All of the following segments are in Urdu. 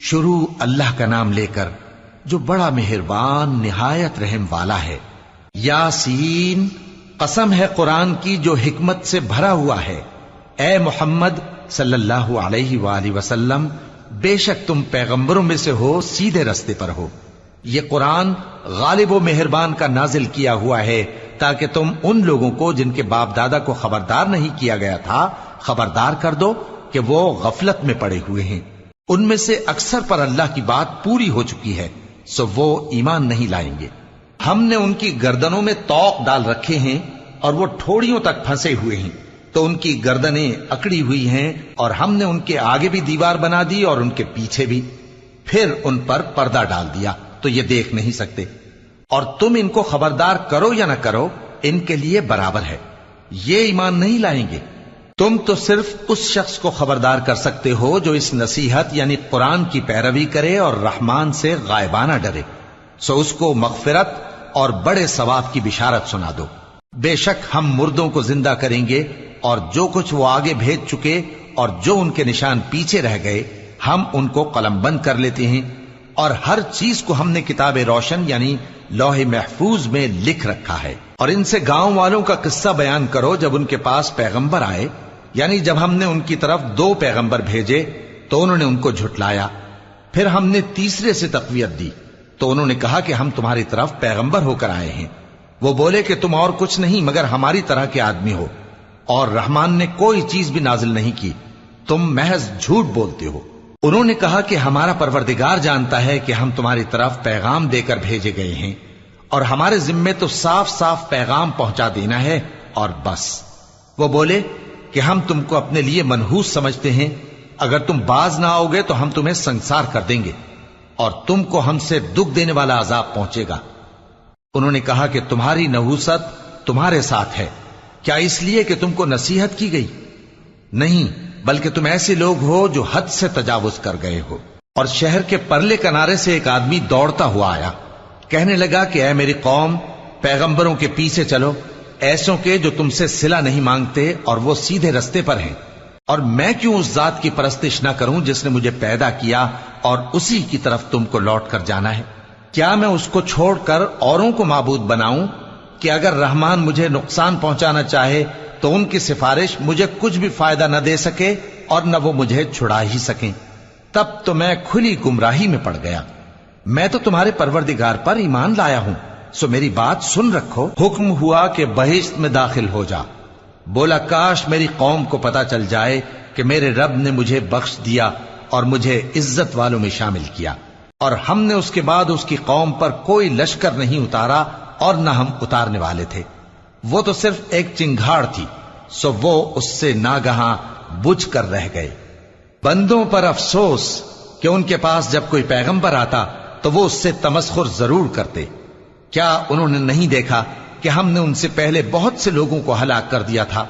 شروع اللہ کا نام لے کر جو بڑا مہربان نہایت رحم والا ہے۔ یاسین، قسم ہے قرآن کی جو حکمت سے بھرا ہوا ہے۔ اے محمد صلی اللہ علیہ وآلہ وسلم، بے شک تم پیغمبروں میں سے ہو، سیدھے رستے پر ہو۔ یہ قرآن غالب و مہربان کا نازل کیا ہوا ہے تاکہ تم ان لوگوں کو جن کے باپ دادا کو خبردار نہیں کیا گیا تھا خبردار کر دو کہ وہ غفلت میں پڑے ہوئے ہیں۔ ان میں سے اکثر پر اللہ کی بات پوری ہو چکی ہے، سو وہ ایمان نہیں لائیں گے۔ ہم نے ان کی گردنوں میں طوق ڈال رکھے ہیں اور وہ ٹھوڑیوں تک پھنسے ہوئے ہیں، تو ان کی گردنیں اکڑی ہوئی ہیں، اور ہم نے ان کے آگے بھی دیوار بنا دی اور ان کے پیچھے بھی، پھر ان پر پردہ ڈال دیا تو یہ دیکھ نہیں سکتے۔ اور تم ان کو خبردار کرو یا نہ کرو، ان کے لیے برابر ہے، یہ ایمان نہیں لائیں گے۔ تم تو صرف اس شخص کو خبردار کر سکتے ہو جو اس نصیحت یعنی قرآن کی پیروی کرے اور رحمان سے غائبانہ ڈرے، سو اس کو مغفرت اور بڑے ثواب کی بشارت سنا دو۔ بے شک ہم مردوں کو زندہ کریں گے، اور جو کچھ وہ آگے بھیج چکے اور جو ان کے نشان پیچھے رہ گئے ہم ان کو قلم بند کر لیتے ہیں، اور ہر چیز کو ہم نے کتاب روشن یعنی لوح محفوظ میں لکھ رکھا ہے۔ اور ان سے گاؤں والوں کا قصہ بیان کرو جب ان کے پاس پیغمبر آئے، یعنی جب ہم نے ان کی طرف 2 پیغمبر بھیجے تو انہوں نے ان کو جھٹلایا، پھر ہم نے تیسرے سے تقویت دی تو انہوں نے کہا کہ ہم تمہاری طرف پیغمبر ہو کر آئے ہیں۔ وہ بولے کہ تم اور کچھ نہیں مگر ہماری طرح کے آدمی ہو، اور رحمان نے کوئی چیز بھی نازل نہیں کی، تم محض جھوٹ بولتے ہو۔ انہوں نے کہا کہ ہمارا پروردگار جانتا ہے کہ ہم تمہاری طرف پیغام دے کر بھیجے گئے ہیں، اور ہمارے ذمے تو صاف صاف پیغام پہنچا دینا ہے اور بس۔ وہ بولے کہ ہم تم کو اپنے لیے منحوس سمجھتے ہیں، اگر تم باز نہ آؤ گے تو ہم تمہیں سنسار کر دیں گے اور تم کو ہم سے دکھ دینے والا عذاب پہنچے گا۔ انہوں نے کہا کہ تمہاری نحوست تمہارے ساتھ ہے، کیا اس لیے کہ تم کو نصیحت کی گئی؟ نہیں، بلکہ تم ایسے لوگ ہو جو حد سے تجاوز کر گئے ہو۔ اور شہر کے پرلے کنارے سے ایک آدمی دوڑتا ہوا آیا، کہنے لگا کہ اے میری قوم، پیغمبروں کے پیچھے چلو، ایسوں کے جو تم سے صلہ نہیں مانگتے اور وہ سیدھے رستے پر ہیں۔ اور میں کیوں اس ذات کی پرستش نہ کروں جس نے مجھے پیدا کیا اور اسی کی طرف تم کو لوٹ کر جانا ہے؟ کیا میں اس کو چھوڑ کر اوروں کو معبود بناؤں کہ اگر رحمان مجھے نقصان پہنچانا چاہے تو ان کی سفارش مجھے کچھ بھی فائدہ نہ دے سکے اور نہ وہ مجھے چھڑا ہی سکیں؟ تب تو میں کھلی گمراہی میں پڑ گیا۔ میں تو تمہارے پروردگار پر ایمان لایا ہوں، سو میری بات سن رکھو۔ حکم ہوا کہ بہشت میں داخل ہو جا۔ بولا کاش میری قوم کو پتا چل جائے کہ میرے رب نے مجھے بخش دیا اور مجھے عزت والوں میں شامل کیا، اور ہم نے اس کے بعد اس کی قوم پر کوئی لشکر نہیں اتارا اور نہ ہم اتارنے والے تھے۔ وہ تو صرف ایک چنگھاڑ تھی، سو وہ اس سے ناگہاں بجھ کر رہ گئے۔ بندوں پر افسوس کہ ان کے پاس جب کوئی پیغمبر آتا تو وہ اس سے تمسخر ضرور کرتے۔ کیا انہوں نے نہیں دیکھا کہ ہم نے ان سے پہلے بہت سے لوگوں کو ہلاک کر دیا تھا؟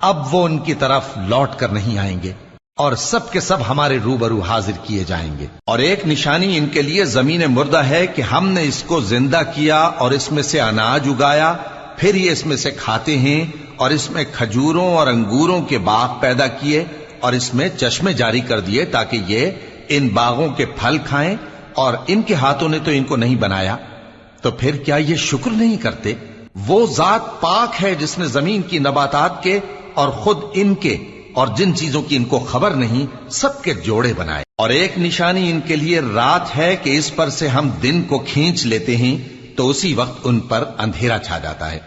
اب وہ ان کی طرف لوٹ کر نہیں آئیں گے، اور سب کے سب ہمارے روبرو حاضر کیے جائیں گے۔ اور ایک نشانی ان کے لیے زمین مردہ ہے کہ ہم نے اس کو زندہ کیا اور اس میں سے اناج اگایا، پھر یہ اس میں سے کھاتے ہیں، اور اس میں کھجوروں اور انگوروں کے باغ پیدا کیے اور اس میں چشمے جاری کر دیے تاکہ یہ ان باغوں کے پھل کھائیں، اور ان کے ہاتھوں نے تو ان کو نہیں بنایا، تو پھر کیا یہ شکر نہیں کرتے؟ وہ ذات پاک ہے جس نے زمین کی نباتات کے اور خود ان کے اور جن چیزوں کی ان کو خبر نہیں سب کے جوڑے بنائے۔ اور ایک نشانی ان کے لیے رات ہے کہ اس پر سے ہم دن کو کھینچ لیتے ہیں تو اسی وقت ان پر اندھیرا چھا جاتا ہے،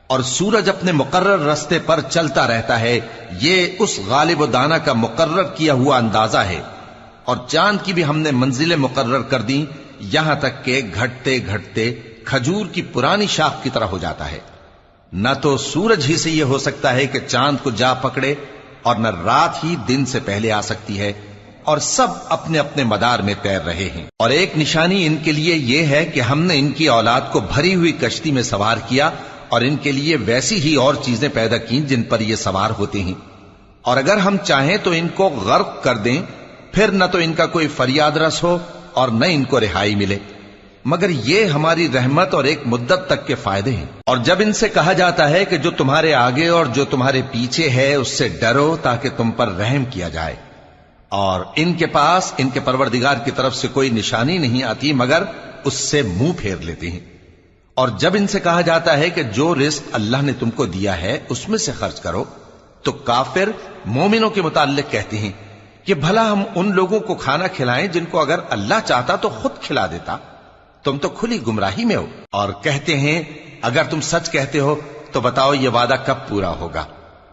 اور سورج اپنے مقرر راستے پر چلتا رہتا ہے، یہ اس غالب و دانا کا مقرر کیا ہوا اندازہ ہے۔ اور چاند کی بھی ہم نے منزلیں مقرر کر دیں، یہاں تک کہ گھٹتے گھٹتے کھجور کی پرانی شاخ کی طرح ہو جاتا ہے۔ نہ تو سورج ہی سے یہ ہو سکتا ہے کہ چاند کو جا پکڑے، اور نہ رات ہی دن سے پہلے آ سکتی ہے، اور سب اپنے اپنے مدار میں تیر رہے ہیں۔ اور ایک نشانی ان کے لیے یہ ہے کہ ہم نے ان کی اولاد کو بھری ہوئی کشتی میں سوار کیا، اور ان کے لیے ویسی ہی اور چیزیں پیدا کی جن پر یہ سوار ہوتے ہیں، اور اگر ہم چاہیں تو ان کو غرق کر دیں، پھر نہ تو ان کا کوئی فریاد رس ہو اور نہ ان کو رہائی ملے، مگر یہ ہماری رحمت اور ایک مدت تک کے فائدے ہیں۔ اور جب ان سے کہا جاتا ہے کہ جو تمہارے آگے اور جو تمہارے پیچھے ہے اس سے ڈرو تاکہ تم پر رحم کیا جائے، اور ان کے پاس ان کے پروردگار کی طرف سے کوئی نشانی نہیں آتی مگر اس سے منہ پھیر لیتے ہیں۔ اور جب ان سے کہا جاتا ہے کہ جو رزق اللہ نے تم کو دیا ہے اس میں سے خرچ کرو، تو کافر مومنوں کے متعلق کہتے ہیں کہ بھلا ہم ان لوگوں کو کھانا کھلائیں جن کو اگر اللہ چاہتا تو خود کھلا دیتا، تم تو کھلی گمراہی میں ہو۔ اور کہتے ہیں اگر تم سچ کہتے ہو تو بتاؤ یہ وعدہ کب پورا ہوگا؟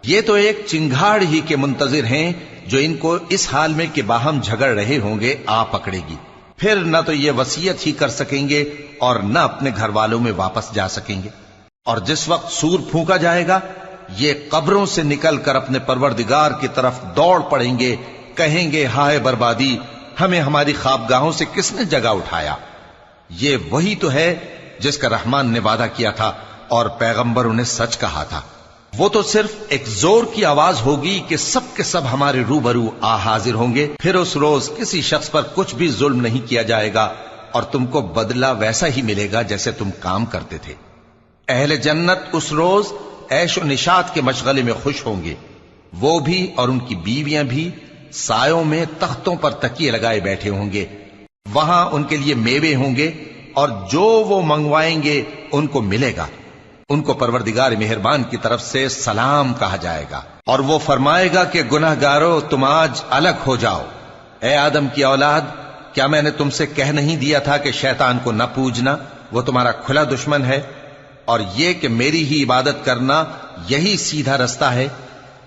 یہ تو ایک چنگھاڑ ہی کے منتظر ہیں جو ان کو اس حال میں کہ باہم جھگڑ رہے ہوں گے آ پکڑے گی، پھر نہ تو یہ وصیت ہی کر سکیں گے اور نہ اپنے گھر والوں میں واپس جا سکیں گے۔ اور جس وقت سور پھونکا جائے گا یہ قبروں سے نکل کر اپنے پروردگار کی طرف دوڑ پڑیں گے، کہیں گے ہائے بربادی، ہمیں ہماری خوابگاہوں سے کس نے جگہ اٹھایا۔ یہ وہی تو ہے جس کا رحمان نے وعدہ کیا تھا اور پیغمبروں نے سچ کہا تھا۔ وہ تو صرف ایک زور کی آواز ہوگی کہ سب کے سب ہمارے روبرو آ حاضر ہوں گے، پھر اس روز کسی شخص پر کچھ بھی ظلم نہیں کیا جائے گا اور تم کو بدلہ ویسا ہی ملے گا جیسے تم کام کرتے تھے۔ اہل جنت اس روز عیش و نشاط کے مشغلے میں خوش ہوں گے، وہ بھی اور ان کی بیویاں بھی سایوں میں تختوں پر تکیے لگائے بیٹھے ہوں گے، وہاں ان کے لیے میوے ہوں گے اور جو وہ منگوائیں گے ان کو ملے گا۔ ان کو پروردگار مہربان کی طرف سے سلام کہا جائے گا، اور وہ فرمائے گا کہ گناہ گارو تم آج الگ ہو جاؤ۔ اے آدم کی اولاد، کیا میں نے تم سے کہہ نہیں دیا تھا کہ شیطان کو نہ پوجنا، وہ تمہارا کھلا دشمن ہے، اور یہ کہ میری ہی عبادت کرنا یہی سیدھا رستہ ہے؟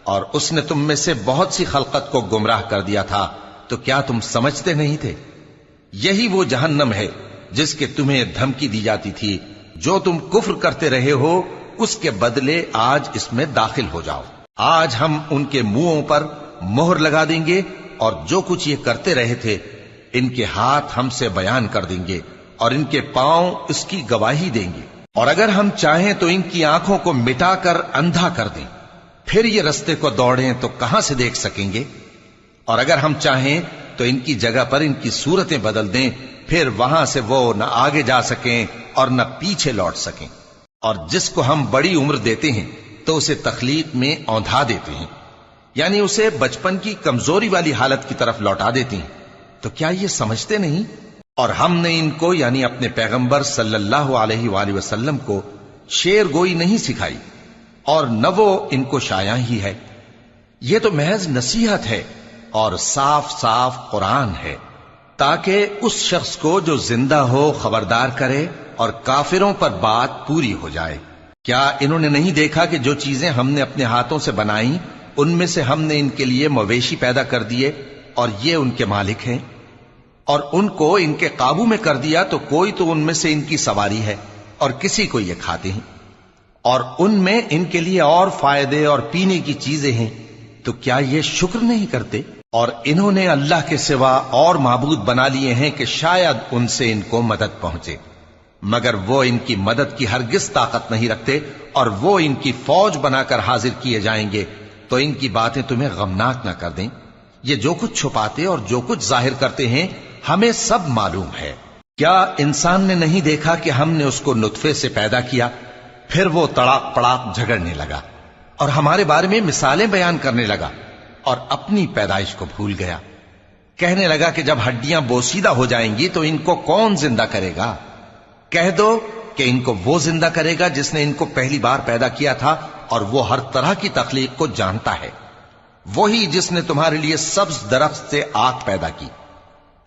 اور اس نے تم میں سے بہت سی خلقت کو گمراہ کر دیا تھا، تو کیا تم سمجھتے نہیں تھے؟ یہی وہ جہنم ہے جس کے تمہیں دھمکی دی جاتی تھی، جو تم کفر کرتے رہے ہو اس کے بدلے آج اس میں داخل ہو جاؤ۔ آج ہم ان کے منہوں پر مہر لگا دیں گے اور جو کچھ یہ کرتے رہے تھے ان کے ہاتھ ہم سے بیان کر دیں گے اور ان کے پاؤں اس کی گواہی دیں گے، اور اگر ہم چاہیں تو ان کی آنکھوں کو مٹا کر اندھا کر دیں، پھر یہ رستے کو دوڑیں تو کہاں سے دیکھ سکیں گے؟ اور اگر ہم چاہیں تو ان کی جگہ پر ان کی صورتیں بدل دیں، پھر وہاں سے وہ نہ آگے جا سکیں اور نہ پیچھے لوٹ سکیں۔ اور جس کو ہم بڑی عمر دیتے ہیں تو اسے تخلیق میں اوندھا دیتے ہیں، یعنی اسے بچپن کی کمزوری والی حالت کی طرف لوٹا دیتے ہیں۔ تو کیا یہ سمجھتے نہیں؟ اور ہم نے ان کو یعنی اپنے پیغمبر صلی اللہ علیہ وآلہ وسلم کو شعر گوئی نہیں سکھائی، اور نہ وہ ان کو شایع ہی ہے، یہ تو محض نصیحت ہے اور صاف صاف قرآن ہے، تاکہ اس شخص کو جو زندہ ہو خبردار کرے اور کافروں پر بات پوری ہو جائے۔ کیا انہوں نے نہیں دیکھا کہ جو چیزیں ہم نے اپنے ہاتھوں سے بنائیں ان میں سے ہم نے ان کے لیے مویشی پیدا کر دیے اور یہ ان کے مالک ہیں، اور ان کو ان کے قابو میں کر دیا تو کوئی تو ان میں سے ان کی سواری ہے اور کسی کو یہ کھاتے ہیں، اور ان میں ان کے لیے اور فائدے اور پینے کی چیزیں ہیں، تو کیا یہ شکر نہیں کرتے؟ اور انہوں نے اللہ کے سوا اور معبود بنا لیے ہیں کہ شاید ان سے ان کو مدد پہنچے، مگر وہ ان کی مدد کی ہرگز طاقت نہیں رکھتے، اور وہ ان کی فوج بنا کر حاضر کیے جائیں گے تو ان کی باتیں تمہیں غمناک نہ کر دیں۔ یہ جو کچھ چھپاتے اور جو کچھ ظاہر کرتے ہیں ہمیں سب معلوم ہے۔ کیا انسان نے نہیں دیکھا کہ ہم نے اس کو نطفے سے پیدا کیا، پھر وہ تڑاک پڑاک جھگڑنے لگا اور ہمارے بارے میں مثالیں بیان کرنے لگا اور اپنی پیدائش کو بھول گیا، کہنے لگا کہ جب ہڈیاں بوسیدہ ہو جائیں گی تو ان کو کون زندہ کرے گا؟ کہہ دو کہ ان کو وہ زندہ کرے گا جس نے ان کو پہلی بار پیدا کیا تھا، اور وہ ہر طرح کی تخلیق کو جانتا ہے، وہی جس نے تمہارے لیے سبز درخت سے آگ پیدا کی،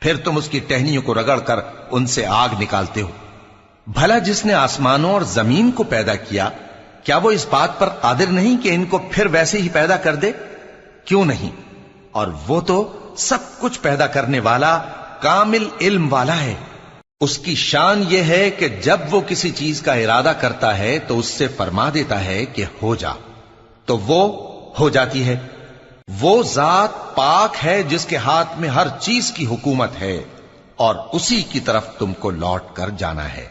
پھر تم اس کی ٹہنیوں کو رگڑ کر ان سے آگ نکالتے ہو۔ بھلا جس نے آسمانوں اور زمین کو پیدا کیا، کیا وہ اس بات پر قادر نہیں کہ ان کو پھر ویسے ہی پیدا کر دے؟ کیوں نہیں؟ اور وہ تو سب کچھ پیدا کرنے والا کامل علم والا ہے۔ اس کی شان یہ ہے کہ جب وہ کسی چیز کا ارادہ کرتا ہے تو اس سے فرما دیتا ہے کہ ہو جا، تو وہ ہو جاتی ہے۔ وہ ذات پاک ہے جس کے ہاتھ میں ہر چیز کی حکومت ہے، اور اسی کی طرف تم کو لوٹ کر جانا ہے۔